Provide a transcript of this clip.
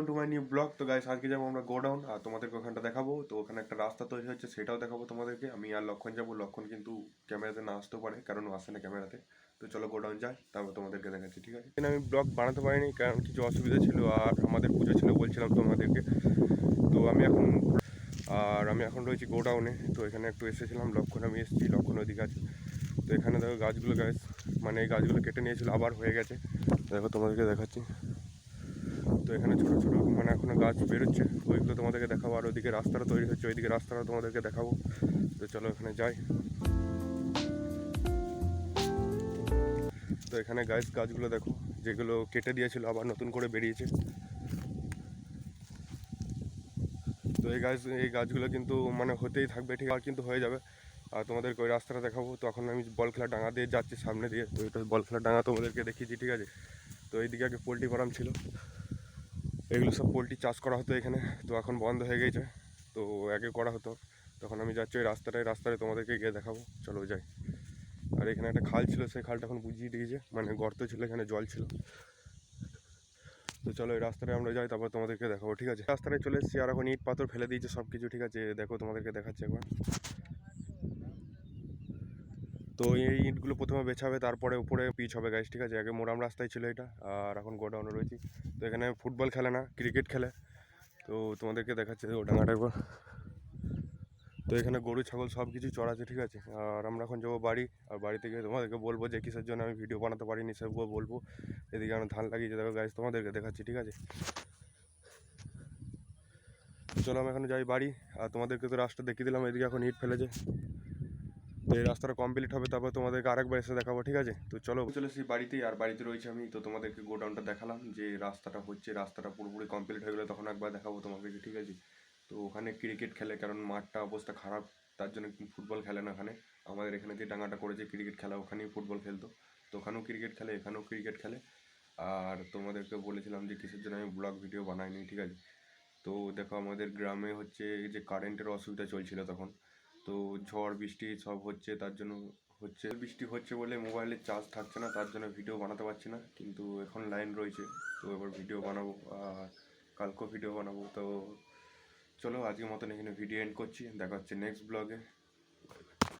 To my new blog. তো guys আজকে যাবো আমরা গোডাউন, আর তোমাদেরকে ওখানটা দেখাবো। তো ওখানে একটা রাস্তা তৈরি হচ্ছে, সেটাও দেখাবো তোমাদেরকে। আমি আর লক্ষণ যাবো। লক্ষণ কিন্তু ক্যামেরাতে না আসতেও পারে, কারণ ও আসে না ক্যামেরাতে। তো চলো গোডাউন যাই, তারপর তোমাদেরকে দেখাচ্ছি, ঠিক আছে? আমি ব্লগ বানাতে পারিনি কারণ কিছু অসুবিধা ছিল, আর আমাদের পুজো ছিল বলছিলাম তোমাদেরকে। তো আমি এখন রয়েছি গোডাউনে। তো এখানে একটু এসেছিলাম, লক্ষণ আমি এসেছি, লক্ষণ ওদিকে আছে। তো এখানে দেখো গাছগুলো, গাছ মানে এই গাছগুলো কেটে নিয়েছিল, আবার হয়ে গেছে। দেখো তোমাদেরকে দেখাচ্ছি। তো এখানে ছোটো ছোটো মানে এখনো গাছ বেরোচ্ছে, ওইগুলো তোমাদেরকে দেখাবো। আর ওইদিকে রাস্তাটা তৈরি হচ্ছে, ওইদিকে রাস্তাটা তোমাদেরকে দেখাবো। তো চলো এখানে যাই। তো এখানে গাছগুলো দেখো, যেগুলো কেটে দিয়েছিল আবার নতুন করে বেরিয়েছে। তো এই গাছগুলো কিন্তু মানে হতেই থাকবে, ঠিক আর কিন্তু হয়ে যাবে। আর তোমাদেরকে ওই রাস্তাটা দেখাবো। তো এখন আমি বল খেলা ডাঙা দিয়ে যাচ্ছি সামনে দিয়ে। তো এটা বল খেলা ডাঙা তোমাদেরকে দেখিয়েছি, ঠিক আছে? তো এইদিকে আগে পোলট্রি ফার্ম ছিল, এগুলো সব পোলট্রি চাষ করা হতো এখানে। তো এখন বন্ধ হয়ে গেছে। তো আগে করা হতো। তখন আমি যাচ্ছি ওই রাস্তায় তোমাদেরকে গিয়ে দেখাবো, চলো যাই। আর এখানে একটা খাল ছিল, সেই খালটা এখন বুঝিয়ে দিয়েছে, মানে গর্ত ছিল, এখানে জল ছিল। তো চলো এই রাস্তাটায় আমরা যাই, তারপর তোমাদেরকে দেখাবো, ঠিক আছে? রাস্তায় চলে এসেছি, আর এখন ইট পাথর ফেলে দিয়েছে সব কিছু, ঠিক আছে? দেখো তোমাদেরকে দেখাচ্ছি একবার। তো এই ইটগুলো প্রথমে বেছাবে, তারপরে উপরে পিচ হবে গাইস, ঠিক আছে? আগে মোরাম রাস্তায় ছিল এটা, আর এখন গোডাউনে রয়েছি। তো এখানে ফুটবল খেলে না, ক্রিকেট খেলে। তো তোমাদেরকে দেখাচ্ছে ও ডাঙাটা একবার। তো এখানে গরু ছাগল সব কিছু চড়াচ্ছে, ঠিক আছে? আর আমরা এখন যাবো বাড়ি, আর বাড়ি থেকে তোমাদেরকে বলবো যে কিসের জন্য আমি ভিডিও বানাতে পারিনি সেগুলো বলবো। এদিকে আমরা ধান লাগিয়েছে দেখো গাইস, তোমাদেরকে দেখাচ্ছি, ঠিক আছে? চলো আমি এখন যাই বাড়ি। আর তোমাদেরকে তো রাস্তা দেখিয়ে দিলাম, এদিকে এখন ইট ফেলেছে। তো এই রাস্তাটা কমপ্লিট হবে, তারপর তোমাদেরকে আরেকবার এসে দেখাবো, ঠিক আছে? তো চলো চলে এসেছি বাড়িতেই, আর বাড়িতে রয়েছে আমি। তো তোমাদেরকে গোডাউনটা দেখালাম, যে রাস্তাটা হচ্ছে, রাস্তাটা পুরোপুরি কমপ্লিট হয়ে গেলে তখন একবার দেখাবো তোমাদেরকে, ঠিক আছে? তো ওখানে ক্রিকেট খেলে, কারণ মাঠটা অবস্থা খারাপ, তার জন্য ফুটবল খেলে না ওখানে। আমাদের এখানে যে ডাঙাটা করেছে ক্রিকেট খেলা, ওখানেই ফুটবল খেলতো। তো ওখানেও ক্রিকেট খেলে, এখানেও ক্রিকেট খেলে। আর তোমাদেরকে বলেছিলাম যে কিসের জন্য আমি ব্লগ ভিডিও বানাইনি, ঠিক আছে? তো দেখো আমাদের গ্রামে হচ্ছে যে কারেন্টের অসুবিধা চলছিল তখন। তো ঝড় বৃষ্টি সব হচ্ছে, তার জন্য হচ্ছে বৃষ্টি হচ্ছে বলে মোবাইলের চার্জ থাকছে না, তার জন্য ভিডিও বানাতে পারছি না। কিন্তু এখন লাইন রয়েছে, তো এবার ভিডিও বানাবো, আর কালকেও ভিডিও বানাবো। তো চলো আজকের মতন এখানে ভিডিও এন্ড করছি, দেখা হচ্ছে নেক্সট ব্লগে।